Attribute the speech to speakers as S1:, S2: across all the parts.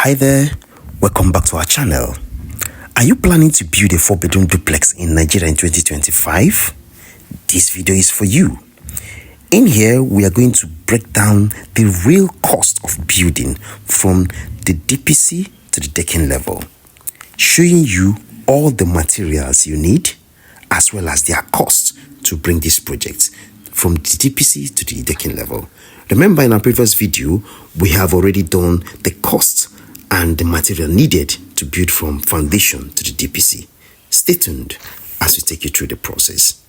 S1: Hi there, welcome back to our channel. Are you planning to build a 4-bedroom duplex in Nigeria in 2025? This video is for you. In here, we are going to break down the real cost of building from the DPC to the decking level, showing you all the materials you need as well as their cost to bring this project from the DPC to the decking level. Remember, in our previous video, we have already done the cost and the material needed to build from foundation to the DPC. Stay tuned as we take you through the process.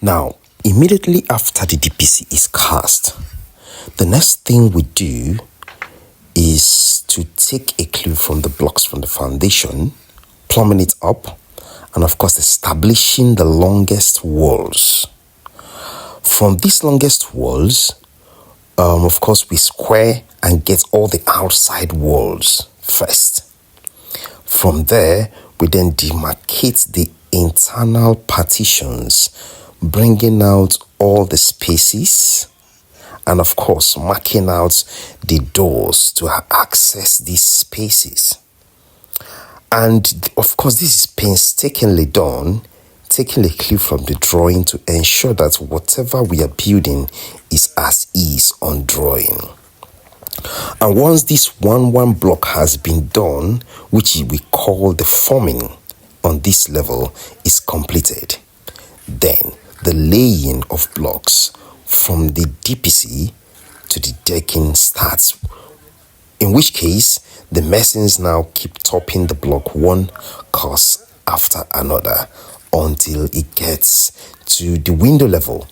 S1: Now, immediately after the DPC is cast, the next thing we do is to take a clue from the blocks from the foundation, plumbing it up, and of course establishing the longest walls. From these longest walls, of course we square and get all the outside walls first. From there, we then demarcate the internal partitions, bringing out all the spaces and of course marking out the doors to access these spaces. And of course this is painstakingly done, taking a clue from the drawing to ensure that whatever we are building is as is on drawing. And once this one block has been done, which we call the forming on this level, is completed, then the laying of blocks from the DPC to the decking starts, in which case the masons now keep topping the block one course after another until it gets to the window level.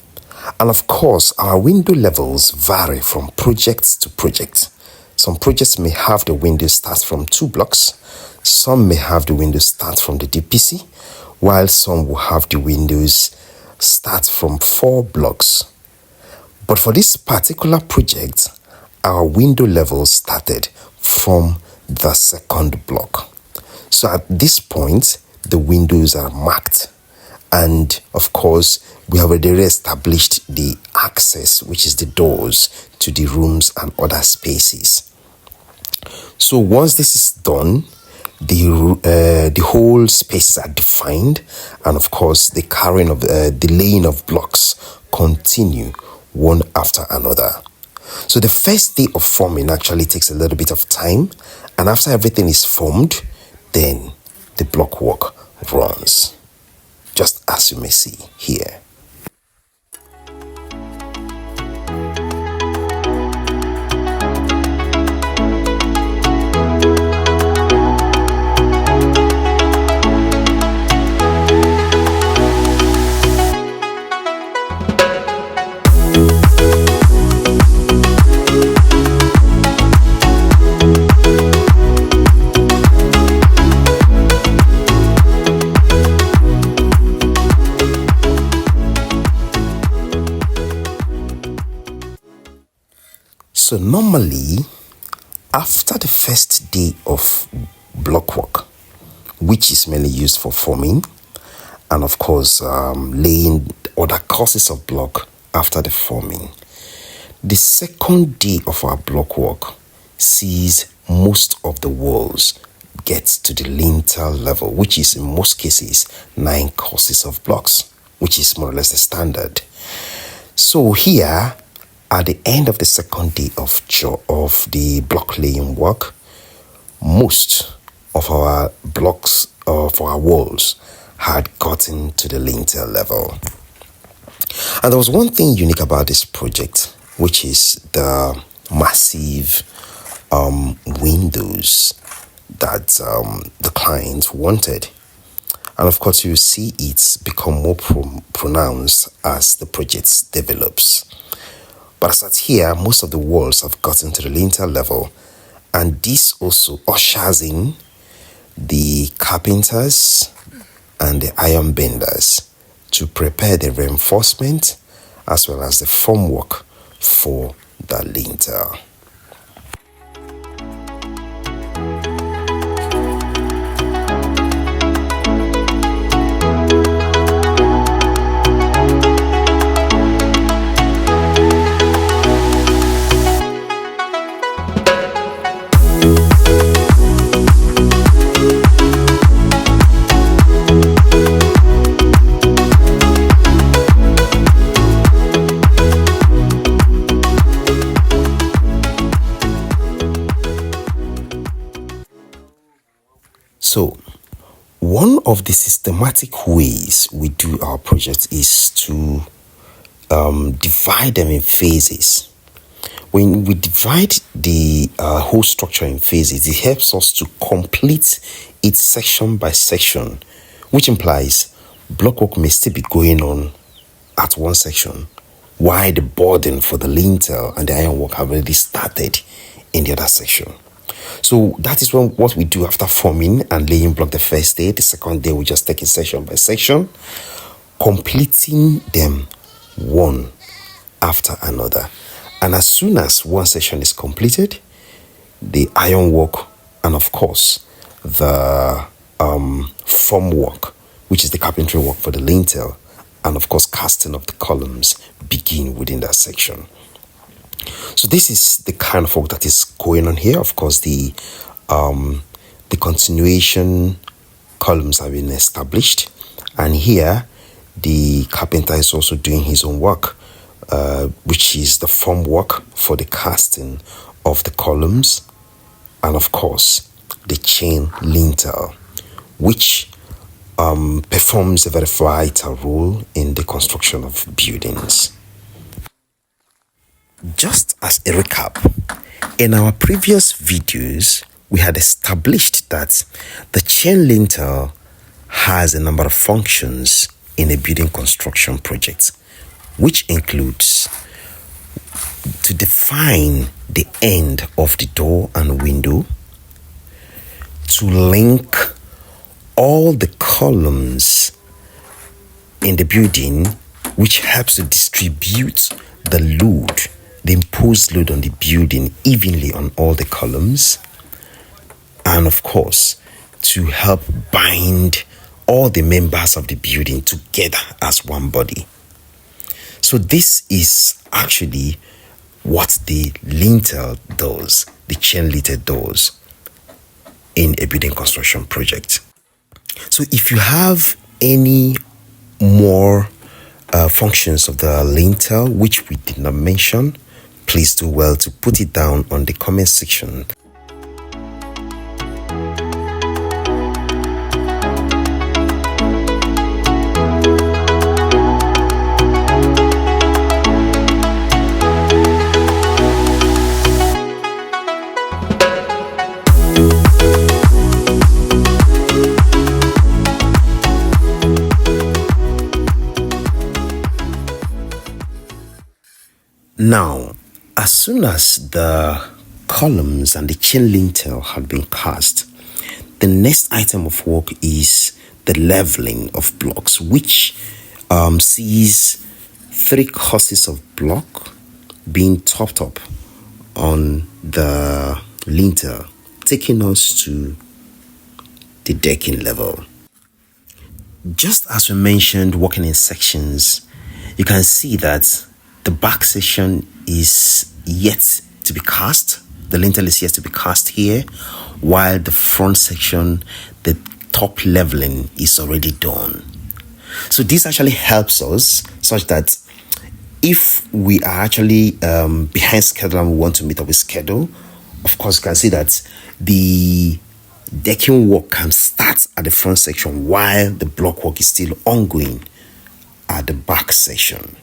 S1: And of course, our window levels vary from project to project. Some projects may have the window start from 2 blocks, some may have the window start from the DPC, while some will have the windows start from 4 blocks. But for this particular project, our window level started from the 2nd block. So at this point, the windows are marked, and of course we have already established the access, which is the doors to the rooms and other spaces. So once this is done, the whole spaces are defined, and of course the carrying of the laying of blocks continue one after another. So the first day of forming actually takes a little bit of time, and after everything is formed, then the block work runs, just as you may see here. So normally, after the first day of block work, which is mainly used for forming, and of course laying other courses of block after the forming, the second day of our block work sees most of the walls get to the lintel level, which is in most cases 9 courses of blocks, which is more or less the standard. So here, at the end of the second day of the block laying work, most of our blocks of our walls had gotten to the lintel level. And there was one thing unique about this project, which is the massive windows that the client wanted. And of course, you see it's become more pronounced as the project develops. But as at here, most of the walls have gotten to the lintel level, and this also ushers in the carpenters and the iron benders to prepare the reinforcement as well as the formwork for the lintel. So, one of the systematic ways we do our projects is to divide them in phases. When we divide the whole structure in phases, it helps us to complete it section by section, which implies block work may still be going on at one section, while the boarding for the lintel and the ironwork have already started in the other section. So that is what we do after forming and laying block the first day. The second day, we just take it section by section, completing them one after another. And as soon as one section is completed, the ironwork and of course the formwork, which is the carpentry work for the lintel, and of course casting of the columns, begin within that section. So this is the kind of work that is going on here. Of course, the continuation columns have been established, and here the carpenter is also doing his own work, which is the formwork for the casting of the columns, and of course the chain lintel, which performs a very vital role in the construction of buildings. Just as a recap, in our previous videos, we had established that the chain lintel has a number of functions in a building construction project, which includes to define the end of the door and window, to link all the columns in the building, which helps to distribute the load, the imposed load on the building evenly on all the columns, and of course to help bind all the members of the building together as one body. So this is actually what the lintel does, the chain lintel does in a building construction project. So if you have any more functions of the lintel which we did not mention, please do well to put it down on the comment section. Now, as soon as the columns and the chain lintel had been cast, the next item of work is the leveling of blocks, which sees 3 courses of block being topped up on the lintel, taking us to the decking level. Just as we mentioned, working in sections, you can see that the back section is yet to be cast. The lintel is yet to be cast here, while the front section, the top leveling, is already done. So this actually helps us such that if we are actually behind schedule and we want to meet up with schedule, of course you can see that the decking work can start at the front section while the block work is still ongoing at the back section.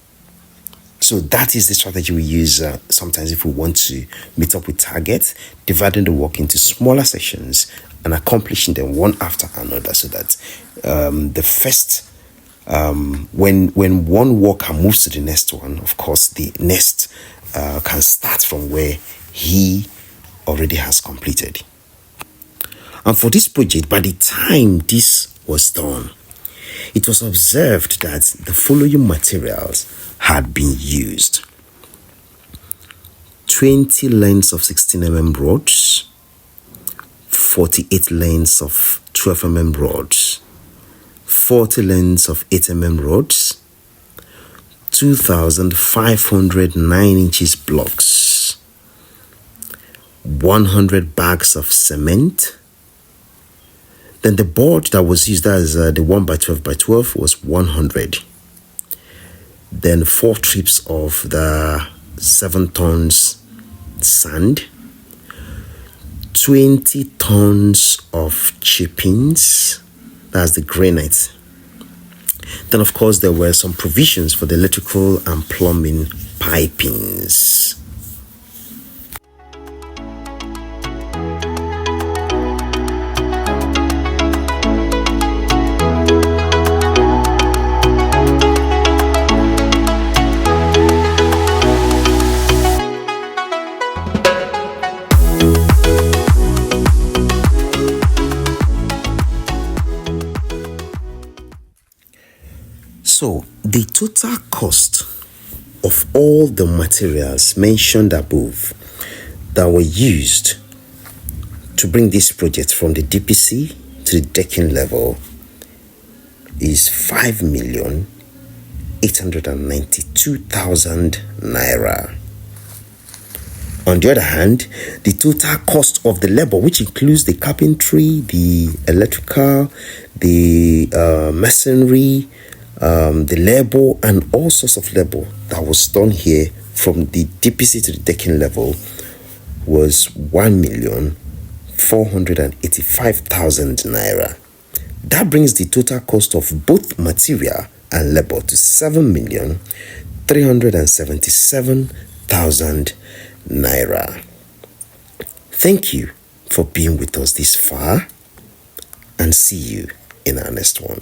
S1: So that is the strategy we use sometimes if we want to meet up with targets, dividing the work into smaller sections and accomplishing them one after another, so that the first, when one worker moves to the next one, of course, the next can start from where he already has completed. And for this project, by the time this was done, it was observed that the following materials had been used: 20 lengths of 16mm rods, 48 lengths of 12mm rods, 40 lengths of 8mm rods, 2,500 9-inch blocks, 100 bags of cement. Then the board that was used, as the 1x12x12, was 100. Then 4 trips of the 7 tons sand, 20 tons of chippings, that's the granite. Then, of course, there were some provisions for the electrical and plumbing pipings. So, the total cost of all the materials mentioned above that were used to bring this project from the DPC to the decking level is 5,892,000 naira. On the other hand, the total cost of the labor, which includes the carpentry, the electrical, the masonry, the labor, and all sorts of labor that was done here from the DPC to the decking level, was 1,485,000 naira. That brings the total cost of both material and labor to 7,377,000 naira. Thank you for being with us this far, and see you in our next one.